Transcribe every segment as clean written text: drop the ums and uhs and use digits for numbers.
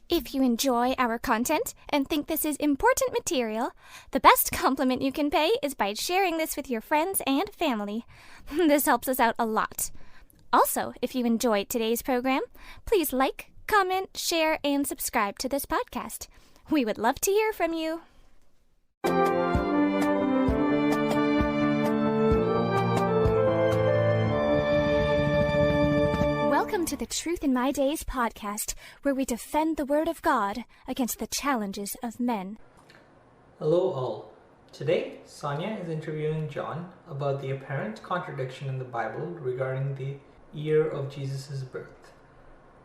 If you enjoy our content and think this is important material, the best compliment you can pay is by sharing this with your friends and family. This helps us out a lot. Also, if you enjoyed today's program, please like, comment, share, and subscribe to this podcast. We would love to hear from you. Welcome to the Truth in My Days podcast, where we defend the Word of God against the challenges of men. Hello all. Today, Sonia is interviewing John about the apparent contradiction in the Bible regarding the year of Jesus' birth.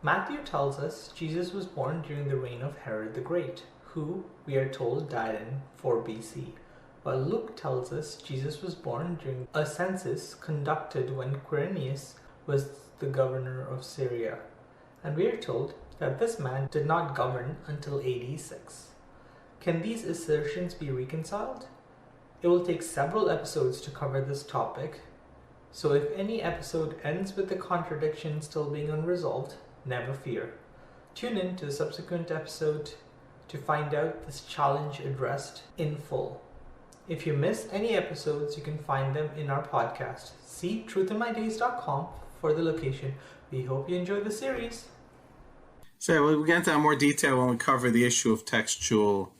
Matthew tells us Jesus was born during the reign of Herod the Great, who, we are told, died in 4 BC, while Luke tells us Jesus was born during a census conducted when Quirinius was the governor of Syria, and we are told that this man did not govern until AD 6. Can these assertions be reconciled? It will take several episodes to cover this topic, so if any episode ends with the contradiction still being unresolved, never fear. Tune in to the subsequent episode to find out this challenge addressed in full. If you missed any episodes, you can find them in our podcast. See truthinmydays.com for the location. We hope you enjoy the series. So we'll get into more detail when we cover the issue of textual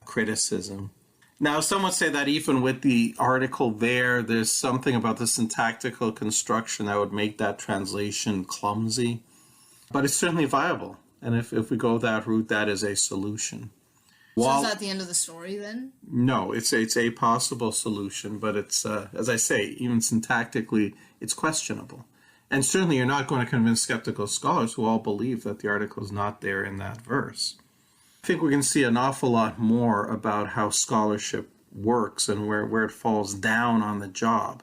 criticism. Now, some would say that even with the article there's something about the syntactical construction that would make that translation clumsy. But it's certainly viable. And if we go that route, that is a solution. So is that the end of the story then? No, it's a possible solution, but it's, as I say, even syntactically, it's questionable. And certainly you're not going to convince skeptical scholars who all believe that the article is not there in that verse. I think we can see an awful lot more about how scholarship works and where it falls down on the job.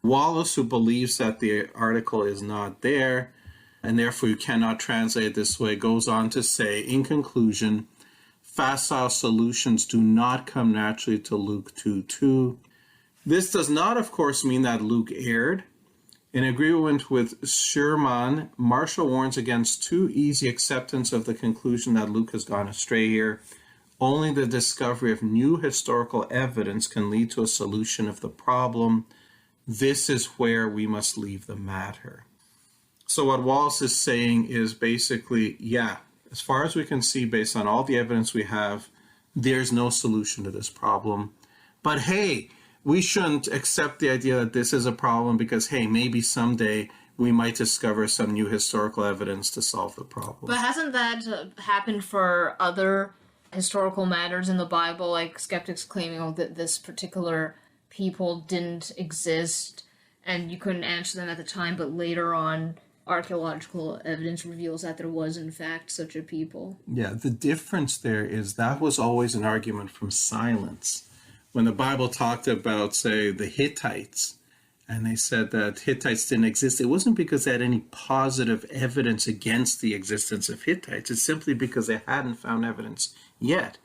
Wallace, who believes that the article is not there, and therefore you cannot translate it this way, goes on to say, in conclusion, facile solutions do not come naturally to Luke 2:2. This does not, of course, mean that Luke erred. In agreement with Sherman, Marshall warns against too easy acceptance of the conclusion that Luke has gone astray here. Only the discovery of new historical evidence can lead to a solution of the problem. This is where we must leave the matter. So what Wallace is saying is basically, as far as we can see, based on all the evidence we have, there's no solution to this problem. But hey, we shouldn't accept the idea that this is a problem because, hey, maybe someday we might discover some new historical evidence to solve the problem. But hasn't that happened for other historical matters in the Bible, like skeptics claiming that this particular people didn't exist and you couldn't answer them at the time, but later on archaeological evidence reveals that there was, in fact, such a people? Yeah, the difference there is that was always an argument from silence. When the Bible talked about, say, the Hittites, and they said that Hittites didn't exist, it wasn't because they had any positive evidence against the existence of Hittites. It's simply because they hadn't found evidence yet.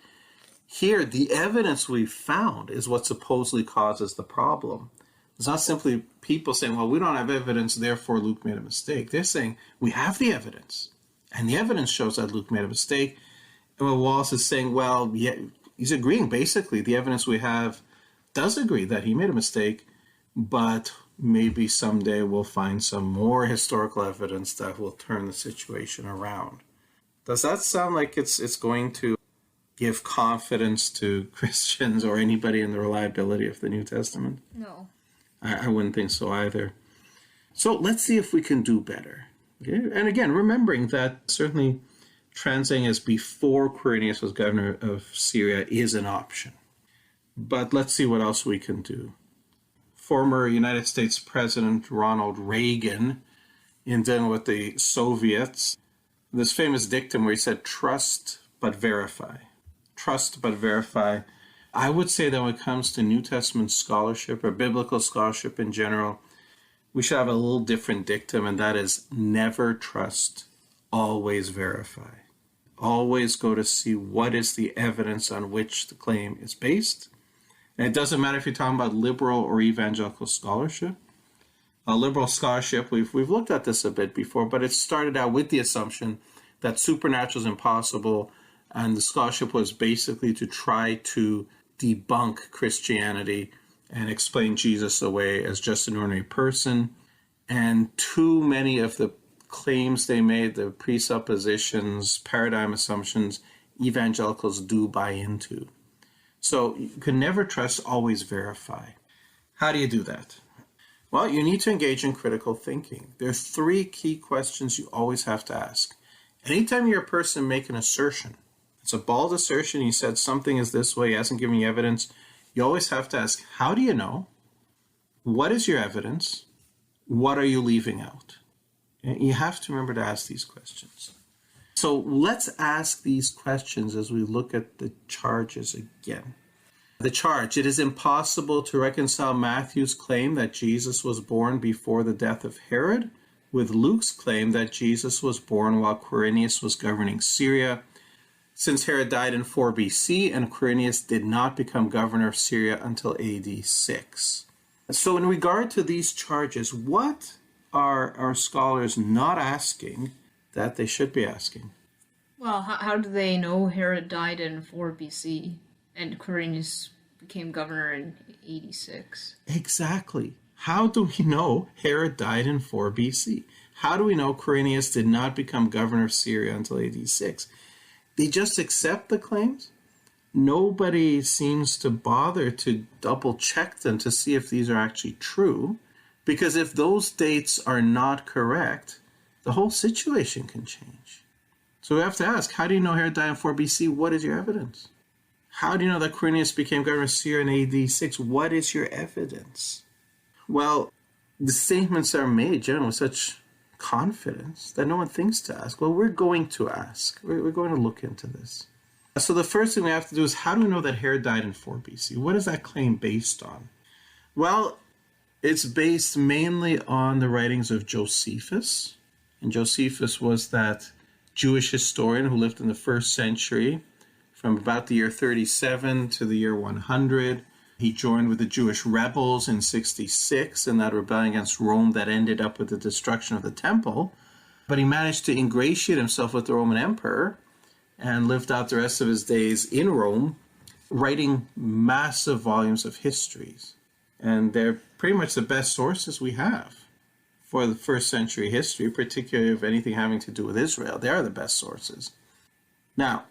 Here, the evidence we've found is what supposedly causes the problem. It's not simply people saying, well, we don't have evidence, therefore Luke made a mistake. They're saying, we have the evidence, and the evidence shows that Luke made a mistake. And what Wallace is saying, well, yeah, he's agreeing, basically, the evidence we have does agree that he made a mistake, but maybe someday we'll find some more historical evidence that will turn the situation around. Does that sound like it's going to give confidence to Christians or anybody in the reliability of the New Testament? No. I wouldn't think so either. So let's see if we can do better. Okay? And again, remembering that certainly translating as before Quirinius was governor of Syria is an option. But let's see what else we can do. Former United States President Ronald Reagan, in dealing with the Soviets, this famous dictum where he said, trust but verify. Trust but verify. I would say that when it comes to New Testament scholarship or biblical scholarship in general, we should have a little different dictum, and that is never trust, always verify. Always go to see what is the evidence on which the claim is based. And it doesn't matter if you're talking about liberal or evangelical scholarship. Liberal scholarship, we've looked at this a bit before, but it started out with the assumption that supernatural is impossible, and the scholarship was basically to try to debunk Christianity and explain Jesus away as just an ordinary person. And too many of the claims they made, the presuppositions, paradigm assumptions, evangelicals do buy into. So you can never trust, always verify. How do you do that? Well, you need to engage in critical thinking. There are 3 key questions you always have to ask. Anytime you're a person make an assertion, it's a bald assertion, he said something is this way, he hasn't given you evidence, you always have to ask, how do you know? What is your evidence? What are you leaving out? And you have to remember to ask these questions. So let's ask these questions as we look at the charges again. The charge: it is impossible to reconcile Matthew's claim that Jesus was born before the death of Herod with Luke's claim that Jesus was born while Quirinius was governing Syria, since Herod died in 4 BC and Quirinius did not become governor of Syria until AD 6. So in regard to these charges, what are our scholars not asking that they should be asking? Well, how do they know Herod died in 4 BC and Quirinius became governor in 86? Exactly. How do we know Herod died in 4 BC? How do we know Quirinius did not become governor of Syria until AD 6? They just accept the claims. Nobody seems to bother to double check them to see if these are actually true, because if those dates are not correct, the whole situation can change. So we have to ask, how do you know Herod died in 4 BC? What is your evidence? How do you know that Quirinius became governor of Syria in AD 6? What is your evidence? Well, the statements are made generally with such confidence that no one thinks to ask. Well, we're going to ask. We're going to look into this. So the first thing we have to do is, how do we know that Herod died in 4 BC? What is that claim based on? Well, it's based mainly on the writings of Josephus. And Josephus was that Jewish historian who lived in the 1st century from about the year 37 to the year 100. He joined with the Jewish rebels in 66 in that rebellion against Rome that ended up with the destruction of the temple. But he managed to ingratiate himself with the Roman emperor and lived out the rest of his days in Rome, writing massive volumes of histories. And they're pretty much the best sources we have for the 1st century history, particularly of anything having to do with Israel. They are the best sources. Now,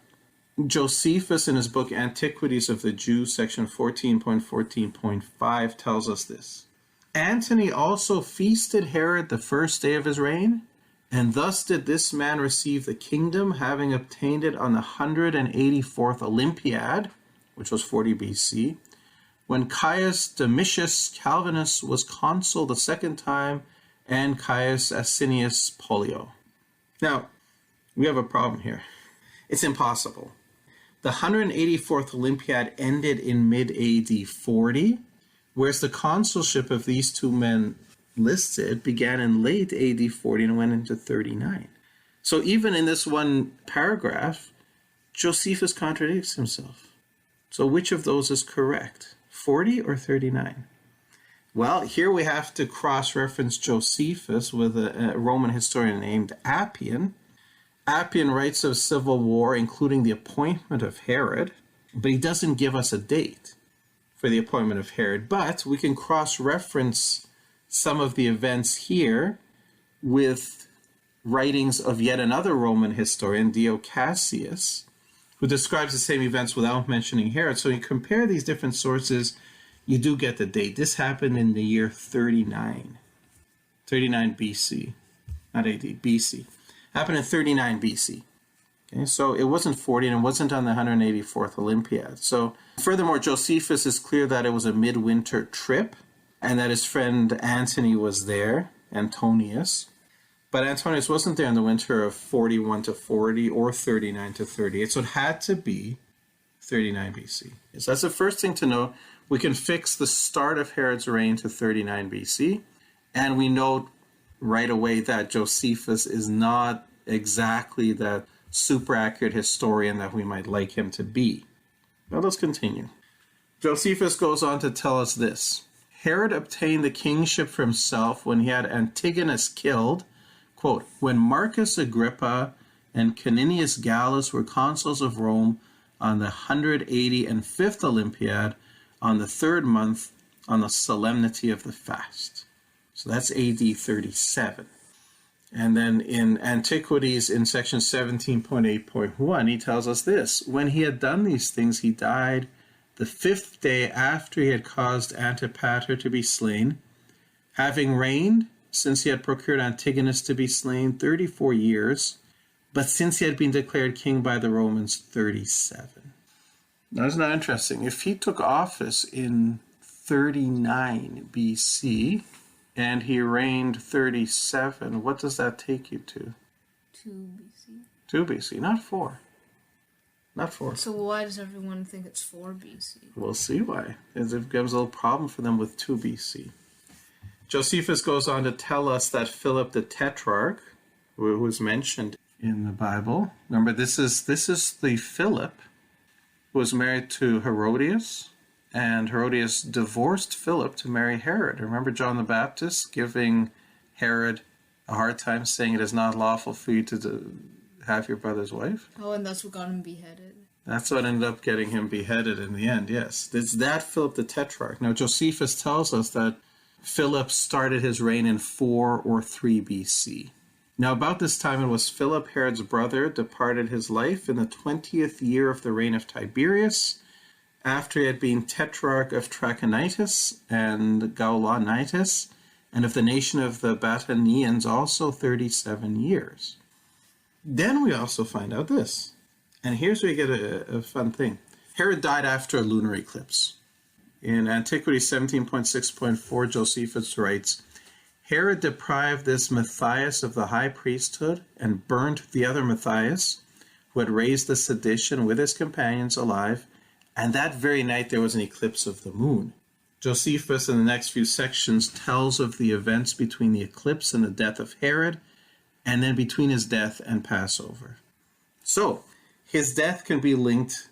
Josephus, in his book Antiquities of the Jews, section 14.14.5, tells us this. Antony also feasted Herod the 1st day of his reign, and thus did this man receive the kingdom, having obtained it on the 184th Olympiad, which was 40 BC, when Caius Domitius Calvinus was consul the 2nd time, and Caius Asinius Pollio. Now, we have a problem here. It's impossible. The 184th Olympiad ended in mid-AD 40, whereas the consulship of these two men listed began in late AD 40 and went into 39. So even in this one paragraph, Josephus contradicts himself. So which of those is correct, 40 or 39? Well, here we have to cross-reference Josephus with a Roman historian named Appian. Appian writes of civil war, including the appointment of Herod, but he doesn't give us a date for the appointment of Herod. But we can cross-reference some of the events here with writings of yet another Roman historian, Dio Cassius, who describes the same events without mentioning Herod. So you compare these different sources, you do get the date. This happened in the year 39 BC, not AD, BC. Happened in 39 BC. Okay, so it wasn't 40 and it wasn't on the 184th Olympiad. So furthermore, Josephus is clear that it was a midwinter trip and that his friend Antony was there, Antonius. But Antonius wasn't there in the winter of 41 to 40 or 39 to 38. So it had to be 39 BC. So that's the first thing to know. We can fix the start of Herod's reign to 39 BC. And we know right away that Josephus is not exactly that super accurate historian that we might like him to be. Now let's continue. Josephus goes on to tell us this. Herod obtained the kingship for himself when he had Antigonus killed, quote, when Marcus Agrippa and Caninius Gallus were consuls of Rome on the 185th Olympiad on the 3rd month on the solemnity of the fast. So that's AD 37. And then in Antiquities, in section 17.8.1, he tells us this: when he had done these things, he died the 5th day after he had caused Antipater to be slain, having reigned, since he had procured Antigonus to be slain, 34 years, but since he had been declared king by the Romans, 37. Now, isn't that interesting? If he took office in 39 BC, and he reigned 37, what does that take you to? 2 BC. 2 BC, not 4. Not 4. So why does everyone think it's 4 BC? We'll see why. It becomes a little problem for them with 2 BC. Josephus goes on to tell us that Philip the Tetrarch, who was mentioned in the Bible, remember this is the Philip who was married to Herodias, and Herodias divorced Philip to marry Herod. Remember John the Baptist giving Herod a hard time, saying it is not lawful for you to have your brother's wife? Oh, and that's what got him beheaded. That's what ended up getting him beheaded in the end, yes. It's that Philip the Tetrarch. Now, Josephus tells us that Philip started his reign in 4 or 3 BC. Now, about this time it was Philip, Herod's brother, departed his life in the 20th year of the reign of Tiberius, after he had been Tetrarch of Trachonitis and Gaulonitis, and of the nation of the Batanians also 37 years. Then we also find out this, and here's where you get a fun thing. Herod died after a lunar eclipse. In Antiquity 17.6.4, Josephus writes, Herod deprived this Matthias of the high priesthood and burnt the other Matthias, who had raised the sedition with his companions alive, and that very night there was an eclipse of the moon. Josephus, in the next few sections, tells of the events between the eclipse and the death of Herod, and then between his death and Passover. So, his death can be linked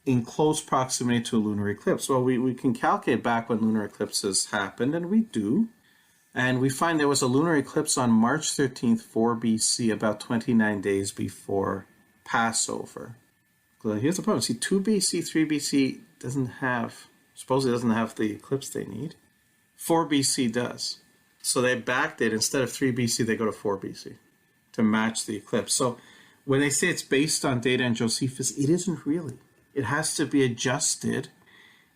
in close proximity to a lunar eclipse. Well, we can calculate back when lunar eclipses happened, and we do. And we find there was a lunar eclipse on March 13th, 4 BC, about 29 days before Passover. Here's the problem. See, 2 BC, 3 BC supposedly doesn't have the eclipse they need. 4 BC does. So they backdate. Instead of 3 BC, they go to 4 BC to match the eclipse. So when they say it's based on data in Josephus, it isn't really. It has to be adjusted.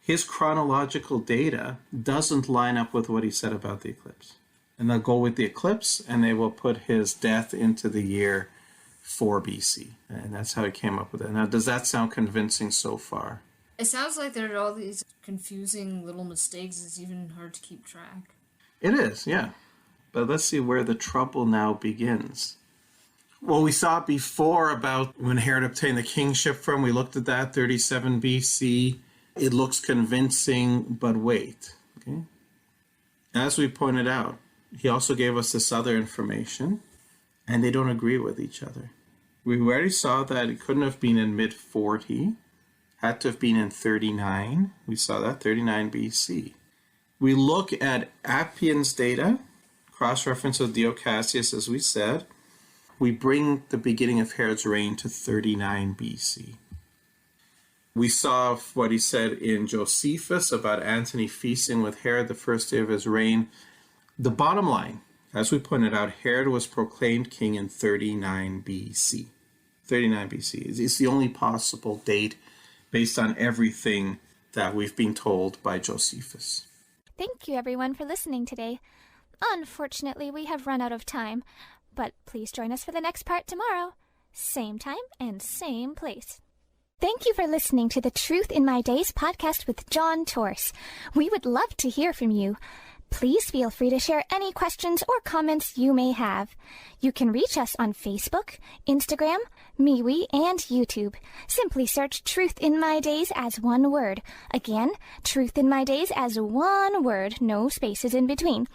His chronological data doesn't line up with what he said about the eclipse. And they'll go with the eclipse, and they will put his death into the year 4 BC. And that's how he came up with it. Now, does that sound convincing so far? It sounds like there are all these confusing little mistakes. It's even hard to keep track. It is, yeah. But let's see where the trouble now begins. Well, we saw before about when Herod obtained the kingship from. We looked at that, 37 BC. It looks convincing, but wait. Okay. As we pointed out, he also gave us this other information, and they don't agree with each other. We already saw that it couldn't have been in mid-40, had to have been in 39. We saw that, 39 BC. We look at Appian's data, cross-reference with Dio Cassius, as we said. We bring the beginning of Herod's reign to 39 BC. We saw what he said in Josephus about Antony feasting with Herod the first day of his reign. The bottom line, as we pointed out, Herod was proclaimed king in 39 BC. 39 BC. It's the only possible date based on everything that we've been told by Josephus. Thank you, everyone, for listening today. Unfortunately, we have run out of time, but please join us for the next part tomorrow. Same time and same place. Thank you for listening to the Truth in My Days podcast with John Torse. We would love to hear from you. Please feel free to share any questions or comments you may have. You can reach us on Facebook, Instagram, MeWe, and YouTube. Simply search Truth in My Days as one word. Again, Truth in My Days as one word, no spaces in between.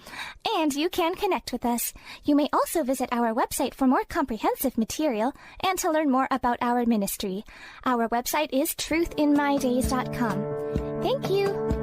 And you can connect with us. You may also visit our website for more comprehensive material and to learn more about our ministry. Our website is truthinmydays.com. Thank you.